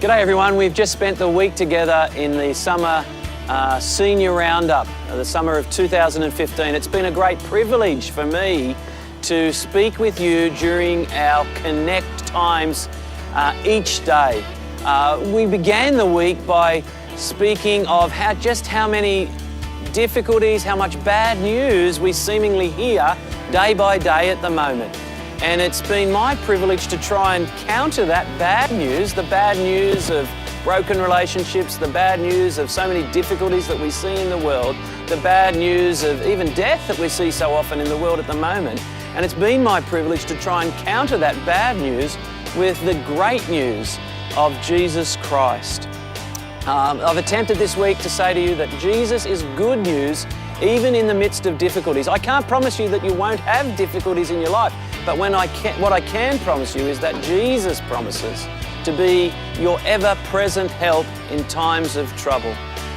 G'day everyone, we've just spent the week together in the summer senior Roundup, the summer of 2015. It's been a great privilege for me to speak with you during our Connect times each day. We began the week by speaking of just how many difficulties, how much bad news we seemingly hear day by day at the moment. And it's been my privilege to try and counter that bad news, the bad news of broken relationships, the bad news of so many difficulties that we see in the world, the bad news of even death that we see so often in the world at the moment. And it's been my privilege to try and counter that bad news with the great news of Jesus Christ. I've attempted this week to say to you that Jesus is good news even in the midst of difficulties. I can't promise you that you won't have difficulties in your life, but what I can promise you is that Jesus promises to be your ever-present help in times of trouble.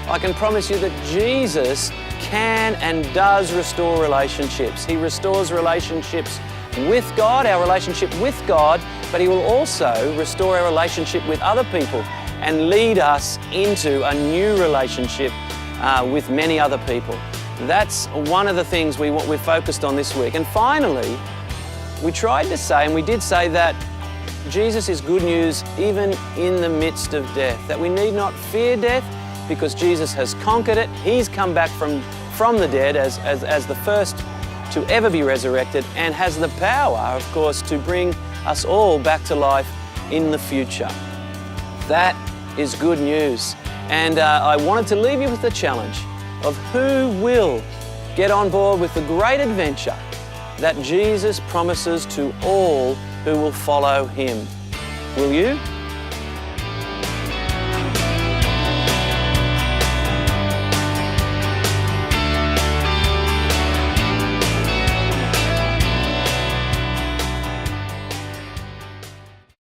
I can promise you that Jesus can and does restore relationships. He restores relationships with God, our relationship with God, but He will also restore our relationship with other people and lead us into a new relationship with many other people. That's one of the things we're focused on this week. And finally, we tried to say, and we did say, that Jesus is good news even in the midst of death, that we need not fear death because Jesus has conquered it. He's come back from the dead as the first to ever be resurrected and has the power, of course, to bring us all back to life in the future. That is good news. And I wanted to leave you with the challenge of who will get on board with the great adventure that Jesus promises to all who will follow Him. Will you?